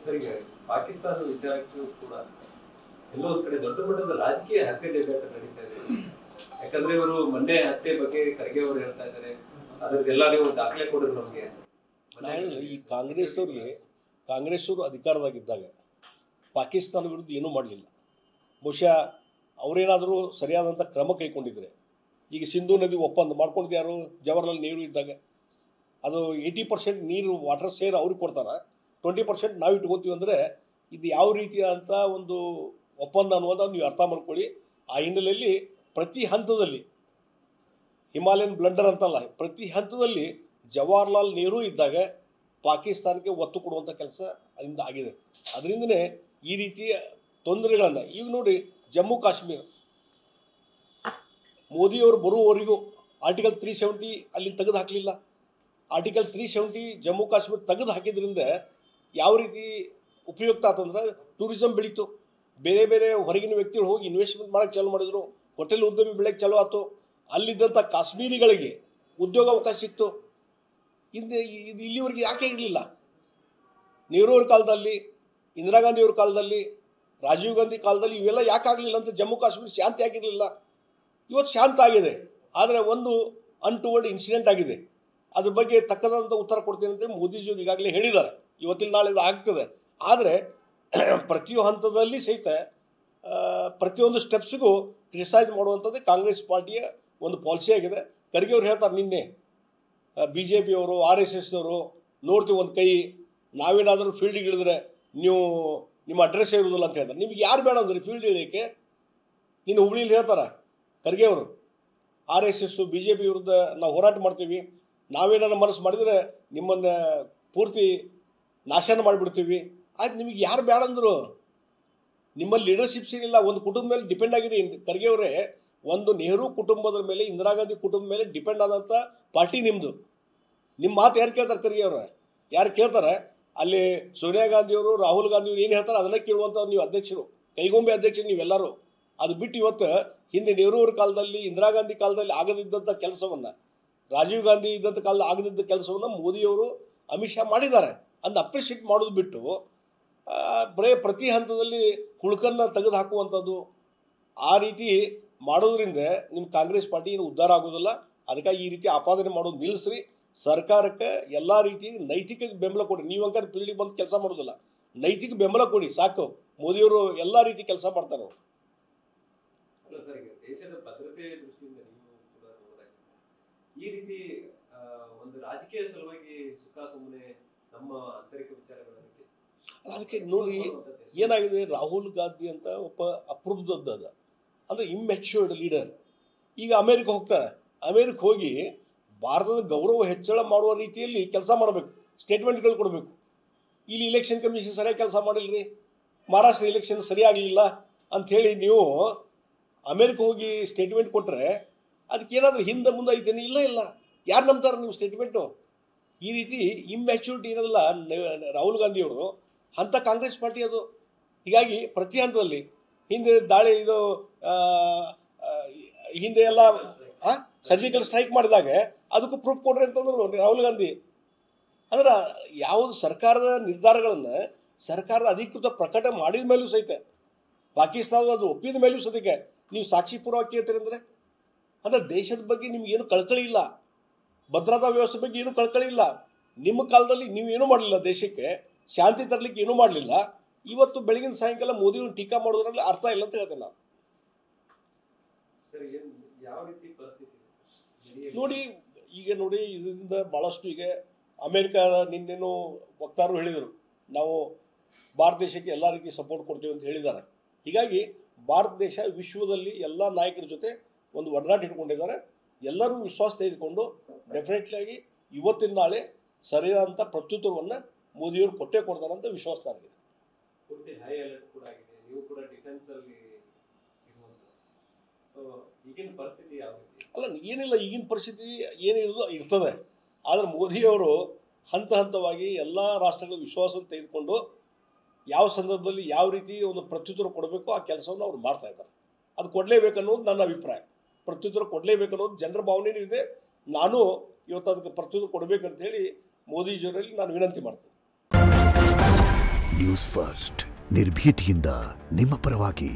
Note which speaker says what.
Speaker 1: ಸರಿ, ಪಾಕಿಸ್ತಾನದ ವಿಚಾರಕ್ಕೂ ಕೂಡ ಎಲ್ಲೋ ಒಂದ್ ಕಡೆ ದೊಡ್ಡ ಮಟ್ಟದ ರಾಜಕೀಯ ಹತ್ಯೆ ಜಗ್ಗಾಟ ನಡೀತಾ ಇದೆ. ಯಾಕಂದ್ರೆ ಇವರು ಮೊನ್ನೆ ಹತ್ಯೆ ಬಗ್ಗೆ ಖರ್ಗೆ ಅವರು ಹೇಳ್ತಾ ಇದ್ದಾರೆ, ಅದಕ್ಕೆಲ್ಲ ನೀವು ದಾಖಲೆ ಕೊಡೋದು ನಮಗೆ.
Speaker 2: ಈ ಕಾಂಗ್ರೆಸ್ಸವರು ಅಧಿಕಾರದಾಗಿದ್ದಾಗ ಪಾಕಿಸ್ತಾನ ವಿರುದ್ಧ ಏನೂ ಮಾಡಲಿಲ್ಲ. ಬಹುಶಃ ಅವರೇನಾದರೂ ಸರಿಯಾದಂಥ ಕ್ರಮ ಕೈಗೊಂಡಿದ್ರೆ, ಈಗ ಸಿಂಧೂ ನದಿ ಒಪ್ಪಂದ ಮಾಡ್ಕೊಂಡಿದ್ದು ಯಾರು? ಜವಾಹರ್ಲಾಲ್ ನೆಹರು ಇದ್ದಾಗ. ಅದು 80% ನೀರು ವಾಟರ್ ಶೇರ್ ಅವ್ರಿಗೆ ಕೊಡ್ತಾರೆ, 20% ನಾವು ಇಟ್ಕೊತೀವಿ. ಅಂದರೆ ಇದು ಯಾವ ರೀತಿಯಾದಂಥ ಒಂದು ಒಪ್ಪಂದ ಅನ್ನೋದನ್ನು ನೀವು ಅರ್ಥ ಮಾಡ್ಕೊಳ್ಳಿ. ಆ ಹಿನ್ನೆಲೆಯಲ್ಲಿ ಪ್ರತಿ ಹಂತದಲ್ಲಿ ಹಿಮಾಲಯನ್ ಬ್ಲಂಡರ್ ಅಂತಲ್ಲ, ಪ್ರತಿ ಹಂತದಲ್ಲಿ ಜವಾಹರ್ಲಾಲ್ ನೆಹರು ಇದ್ದಾಗ ಪಾಕಿಸ್ತಾನಕ್ಕೆ ಒತ್ತು ಕೊಡುವಂಥ ಕೆಲಸ ಅದರಿಂದ ಆಗಿದೆ. ಅದರಿಂದನೇ ಈ ರೀತಿಯ ತೊಂದರೆಗಳನ್ನು ಈಗ ನೋಡಿ. ಜಮ್ಮು ಕಾಶ್ಮೀರ ಮೋದಿಯವರು ಬರುವವರೆಗೂ ಆರ್ಟಿಕಲ್ 370 ಅಲ್ಲಿ ತೆಗೆದು ಹಾಕಲಿಲ್ಲ. ಆರ್ಟಿಕಲ್ 370 ಜಮ್ಮು ಕಾಶ್ಮೀರ ತೆಗೆದು ಹಾಕಿದ್ರಿಂದ ಯಾವ ರೀತಿ ಉಪಯುಕ್ತ ಆತಂದ್ರೆ ಟೂರಿಸಂ ಬೆಳೀತು. ಬೇರೆ ಬೇರೆ ಹೊರಗಿನ ವ್ಯಕ್ತಿಗಳು ಹೋಗಿ ಇನ್ವೆಸ್ಟ್ಮೆಂಟ್ ಮಾಡೋಕ್ಕೆ ಚಾಲು ಮಾಡಿದ್ರು. ಹೋಟೆಲ್ ಉದ್ಯಮಿ ಬೆಳೆಯೋಕ್ಕೆ ಚಾಲು ಆಯ್ತು. ಅಲ್ಲಿದ್ದಂಥ ಕಾಶ್ಮೀರಿಗಳಿಗೆ ಉದ್ಯೋಗ ಅವಕಾಶ ಸಿಕ್ತು. ಇದು ಇಲ್ಲಿವರೆಗೆ ಯಾಕೆ ಇರಲಿಲ್ಲ? ನೆಹರು ಅವ್ರ ಕಾಲದಲ್ಲಿ, ಇಂದಿರಾ ಗಾಂಧಿ ಅವ್ರ ಕಾಲದಲ್ಲಿ, ರಾಜೀವ್ ಗಾಂಧಿ ಕಾಲದಲ್ಲಿ ಇವೆಲ್ಲ ಯಾಕೆ ಆಗಲಿಲ್ಲ ಅಂತ ಜಮ್ಮು ಕಾಶ್ಮೀರ ಶಾಂತಿ ಆಗಿರಲಿಲ್ಲ. ಇವತ್ತು ಶಾಂತ ಆಗಿದೆ. ಆದರೆ ಒಂದು ಅನ್ಟುವರ್ಡ್ ಇನ್ಸಿಡೆಂಟ್ ಆಗಿದೆ. ಅದ್ರ ಬಗ್ಗೆ ತಕ್ಕದಂಥ ಉತ್ತರ ಕೊಡ್ತೀನಿ ಅಂತೇಳಿ ಮೋದಿಜಿಯವರು ಈಗಾಗಲೇ ಹೇಳಿದ್ದಾರೆ. ಇವತ್ತಿನ ನಾಳೆ ಇದು ಆಗ್ತದೆ. ಆದರೆ ಪ್ರತಿಯೊಂದು ಹಂತದಲ್ಲಿ ಸಹಿತ ಪ್ರತಿಯೊಂದು ಸ್ಟೆಪ್ಸಿಗೂ ಕ್ರಿಟಿಸೈಸ್ ಮಾಡುವಂಥದ್ದು ಕಾಂಗ್ರೆಸ್ ಪಾರ್ಟಿಯ ಒಂದು ಪಾಲಿಸಿ ಆಗಿದೆ. ಖರ್ಗೆ ಅವ್ರು ಹೇಳ್ತಾರೆ, ನಿನ್ನೆ BJP ಅವರು RSS ಅವರು ನೋಡ್ತೀವಿ ಒಂದು ಕೈ, ನಾವೇನಾದರೂ ಫೀಲ್ಡಿಗೆ ಇಳಿದ್ರೆ ನೀವು ನಿಮ್ಮ ಅಡ್ರೆಸ್ಸೇ ಇರೋದಿಲ್ಲ ಅಂತ ಹೇಳ್ತಾರೆ. ನಿಮ್ಗೆ ಯಾರು ಬೇಡ ಅಂದ್ರೆ ಫೀಲ್ಡ್ ಇಳಿಯೋಕ್ಕೆ? ನೀನು ಹುಬ್ಳಿಲಿ ಹೇಳ್ತಾರೆ ಖರ್ಗೆ ಅವರು, RSS BJP ವಿರುದ್ಧ ನಾವು ಹೋರಾಟ ಮಾಡ್ತೀವಿ, ನಾವೇನಾದ್ರು ಮನಸ್ಸು ಮಾಡಿದರೆ ನಿಮ್ಮನ್ನು ಪೂರ್ತಿ ನಾಶನ ಮಾಡಿಬಿಡ್ತೀವಿ. ಆಯ್ತು, ನಿಮಗೆ ಯಾರು ಬೇಡ ಅಂದರು? ನಿಮ್ಮಲ್ಲಿ ಲೀಡರ್ಶಿಪ್ ಸಿಗಿಲ್ಲ. ಒಂದು ಕುಟುಂಬ ಮೇಲೆ ಡಿಪೆಂಡ್ ಆಗಿದೆ ಖರ್ಗೆ ಅವರೇ. ಒಂದು ನೆಹರು ಕುಟುಂಬದ ಮೇಲೆ, ಇಂದಿರಾ ಗಾಂಧಿ ಕುಟುಂಬದ ಮೇಲೆ ಡಿಪೆಂಡ್ ಆದಂಥ ಪಾರ್ಟಿ ನಿಮ್ಮದು. ನಿಮ್ಮ ಮಾತು ಯಾರು ಕೇಳ್ತಾರೆ? ಖರ್ಗೆ ಅವರೇ ಯಾರು ಕೇಳ್ತಾರೆ? ಅಲ್ಲಿ ಸೋನಿಯಾ ಗಾಂಧಿಯವರು, ರಾಹುಲ್ ಗಾಂಧಿಯವರು ಏನು ಹೇಳ್ತಾರೆ ಅದನ್ನೇ ಕೇಳುವಂಥ ನೀವು ಅಧ್ಯಕ್ಷರು, ಕೈಗೊಂಬೆ ಅಧ್ಯಕ್ಷರು ನೀವೆಲ್ಲರೂ. ಅದು ಬಿಟ್ಟು ಇವತ್ತು ಹಿಂದೆ ನೆಹರು ಅವ್ರ ಕಾಲದಲ್ಲಿ, ಇಂದಿರಾ ಗಾಂಧಿ ಕಾಲದಲ್ಲಿ ಆಗದಿದ್ದಂಥ ಕೆಲಸವನ್ನು, ರಾಜೀವ್ ಗಾಂಧಿ ಇದ್ದಂಥ ಕಾಲದಲ್ಲಿ ಆಗದಿದ್ದ ಕೆಲಸವನ್ನು ಮೋದಿಯವರು, ಅಮಿತ್ ಶಾ ಮಾಡಿದ್ದಾರೆ. ಅದನ್ನ ಅಪ್ರಿಷಿಯೇಟ್ ಮಾಡೋದು ಬಿಟ್ಟು ಬರೀ ಪ್ರತಿ ಹಂತದಲ್ಲಿ ಹುಳುಕನ್ನು ತೆಗೆದು ಹಾಕುವಂಥದ್ದು, ಆ ರೀತಿ ಮಾಡೋದ್ರಿಂದ ನಿಮ್ಮ ಕಾಂಗ್ರೆಸ್ ಪಾರ್ಟಿ ಏನು ಉದ್ಧಾರ ಆಗೋದಿಲ್ಲ. ಅದಕ್ಕಾಗಿ ಈ ರೀತಿ ಆಪಾದನೆ ಮಾಡೋದು ನಿಲ್ಲಿಸ್ರಿ. ಸರ್ಕಾರಕ್ಕೆ ಎಲ್ಲ ರೀತಿ ನೈತಿಕ ಬೆಂಬಲ ಕೊಡಿ. ನೀವು ಅಂಕರ್ ಫೀಲ್ಡಿಗೆ ಬಂದು ಕೆಲಸ ಮಾಡೋದಿಲ್ಲ, ನೈತಿಕ ಬೆಂಬಲ ಕೊಡಿ ಸಾಕು. ಮೋದಿಯವರು ಎಲ್ಲ ರೀತಿ ಕೆಲಸ ಮಾಡ್ತಾರೆ. ಅವರು
Speaker 1: ದೇಶದ ಭದ್ರತೆ ದೃಷ್ಟಿಯಿಂದ ನೀವು ಕೂಡ ನೋಡಿದಾಗ ಈ ರೀತಿ ಒಂದು ರಾಜಕೀಯ ಸಲುವಾಗಿ ಸುಖ ಸುಮ್ಮನೆ ನಮ್ಮ ಆಂತರಿಕ ವಿಚಾರಗಳಲ್ಲಿ
Speaker 2: ಅದಕ್ಕೆ ನೋಡಿ ಏನಾಗಿದೆ. ರಾಹುಲ್ ಗಾಂಧಿ ಅಂತ ಒಬ್ಬ ಅಪ್ರೂವ್ದದ್ದ ಅಂದರೆ ಇಮ್ಮೆಚ್ಯೂರ್ಡ್ ಲೀಡರ್. ಈಗ ಅಮೇರಿಕ ಹೋಗ್ತಾರೆ. ಅಮೇರಿಕ ಹೋಗಿ ಭಾರತದ ಗೌರವ ಹೆಚ್ಚಳ ಮಾಡುವ ರೀತಿಯಲ್ಲಿ ಕೆಲಸ ಮಾಡಬೇಕು, ಸ್ಟೇಟ್ಮೆಂಟ್ಗಳು ಕೊಡಬೇಕು. ಇಲ್ಲಿ ಇಲೆಕ್ಷನ್ ಕಮಿಷನ್ ಸರಿಯಾಗಿ ಕೆಲಸ ಮಾಡಿಲ್ರಿ, ಮಹಾರಾಷ್ಟ್ರ ಎಲೆಕ್ಷನ್ ಸರಿಯಾಗಲಿಲ್ಲ ಅಂಥೇಳಿ ನೀವು ಅಮೇರಿಕ ಹೋಗಿ ಸ್ಟೇಟ್ಮೆಂಟ್ ಕೊಟ್ಟರೆ ಅದಕ್ಕೇನಾದರೂ ಹಿಂದೆ ಮುಂದೆ ಐತೇನೆ? ಇಲ್ಲ. ಯಾರು ನಂಬ್ತಾರೆ ನೀವು ಸ್ಟೇಟ್ಮೆಂಟು? ಈ ರೀತಿ ಇಮ್ಮ್ಯಾಚ್ಯೂರಿಟಿ ಏನಲ್ಲ ರಾಹುಲ್ ಗಾಂಧಿಯವರು ಅಂಥ ಕಾಂಗ್ರೆಸ್ ಪಾರ್ಟಿ ಅದು. ಹೀಗಾಗಿ ಪ್ರತಿ ಹಂತದಲ್ಲಿ ಹಿಂದೆ ದಾಳಿ ಇದು ಹಿಂದೆ ಎಲ್ಲ ಸರ್ಜಿಕಲ್ ಸ್ಟ್ರೈಕ್ ಮಾಡಿದಾಗ ಅದಕ್ಕೂ ಪ್ರೂಫ್ ಕೊಡ್ರಿ ಅಂತಂದ್ರು ರಾಹುಲ್ ಗಾಂಧಿ. ಅಂದ್ರೆ ಯಾವುದು ಸರ್ಕಾರದ ನಿರ್ಧಾರಗಳನ್ನು ಸರ್ಕಾರದ ಅಧಿಕೃತ ಪ್ರಕಟ ಮಾಡಿದ ಮೇಲೂ ಸಹಿತ, ಪಾಕಿಸ್ತಾನದ ಅದು ಒಪ್ಪಿದ ಮೇಲೂ ಸದ್ಯಕ್ಕೆ ನೀವು ಸಾಕ್ಷಿ ಪೂರ್ವಕ ಇರ್ತೀರಂದ್ರೆ ಅಂದರೆ ದೇಶದ ಬಗ್ಗೆ ನಿಮ್ಗೇನು ಕಳಕಳಿ ಇಲ್ಲ, ಭದ್ರತಾ ವ್ಯವಸ್ಥೆ ಬಗ್ಗೆ ಏನೂ ಕಳಕಳಿ ಇಲ್ಲ. ನಿಮ್ಮ ಕಾಲದಲ್ಲಿ ನೀವು ಏನೂ ಮಾಡಲಿಲ್ಲ, ದೇಶಕ್ಕೆ ಶಾಂತಿ ತರಲಿಕ್ಕೆ ಏನೂ ಮಾಡಲಿಲ್ಲ. ಇವತ್ತು ಬೆಳಗಿನ ಸಾಯಂಕಾಲ ಮೋದಿಯವರು ಟೀಕಾ ಮಾಡೋದ್ರಲ್ಲಿ ಅರ್ಥ ಇಲ್ಲ ಅಂತ ಹೇಳ್ತೇನೆ ನಾನು. ನೋಡಿ ಈಗ ನೋಡಿ, ಇದರಿಂದ ಭಾಳಷ್ಟು ಈಗ ಅಮೇರಿಕಾದ ನಿನ್ನೇನು ವಕ್ತಾರರು ಹೇಳಿದರು, ನಾವು ಭಾರತ ದೇಶಕ್ಕೆ ಎಲ್ಲ ರೀತಿ ಸಪೋರ್ಟ್ ಕೊಡ್ತೀವಿ ಅಂತ ಹೇಳಿದ್ದಾರೆ. ಹೀಗಾಗಿ ಭಾರತ ದೇಶ ವಿಶ್ವದಲ್ಲಿ ಎಲ್ಲ ನಾಯಕರ ಜೊತೆ ಒಂದು ಒಡನಾಟ ಇಟ್ಕೊಂಡಿದ್ದಾರೆ. ಎಲ್ಲರೂ ವಿಶ್ವಾಸ ತೆಗೆದುಕೊಂಡು ಡೆಫಿನೆಟ್ಲಿಯಾಗಿ ಇವತ್ತಿನ ನಾಳೆ ಸರಿಯಾದಂಥ ಪ್ರತ್ಯುತ್ತರವನ್ನು ಮೋದಿಯವರು ಕೊಟ್ಟೇ ಕೊಡ್ತಾರೆ ಅಂತ ವಿಶ್ವಾಸ ನನಗಿದೆ.
Speaker 1: ಹೈ ಅಲರ್ಟ್ ಕೂಡ ಆಗಿದೆ, ನೀವು ಕೂಡ ಡಿಫೆನ್ಸ್ ಅಲ್ಲಿ ಈಗಿನ ಪರಿಸ್ಥಿತಿ ಯಾವ ರೀತಿ?
Speaker 2: ಅಲ್ಲ ಏನಿಲ್ಲ, ಈಗಿನ ಪರಿಸ್ಥಿತಿ ಏನಿರೋದು ಇರ್ತದೆ. ಆದರೆ ಮೋದಿಯವರು ಹಂತ ಹಂತವಾಗಿ ಎಲ್ಲ ರಾಷ್ಟ್ರಗಳ ವಿಶ್ವಾಸವನ್ನು ತೆಗೆದುಕೊಂಡು ಯಾವ ಸಂದರ್ಭದಲ್ಲಿ ಯಾವ ರೀತಿ ಒಂದು ಪ್ರತ್ಯುತ್ತರ ಕೊಡಬೇಕು ಆ ಕೆಲಸವನ್ನು ಅವ್ರು ಮಾಡ್ತಾ ಇದ್ದಾರೆ. ಅದು ಕೊಡಲೇಬೇಕನ್ನೋದು ನನ್ನ ಅಭಿಪ್ರಾಯ. ಪ್ರತ್ಯುತ್ತರ ಕೊಡಲೇಬೇಕನ್ನೋದು ಜನರ ಭಾವನೆಯೂ ಇದೆ. ನಾನು ಇವತ್ತು ಅದಕ್ಕೆ ಪ್ರತ್ಯುತ್ತರ ಕೊಡಬೇಕಂತೇಳಿ ಮೋದಿಜಿಯವರಲ್ಲಿ ನಾನು ವಿನಂತಿ ಮಾಡ್ತೀನಿ.
Speaker 3: ನ್ಯೂಸ್ ಫಸ್ಟ್ ನಿರ್ಭೀತಿಯಿಂದ ನಿಮ್ಮ ಪರವಾಗಿ.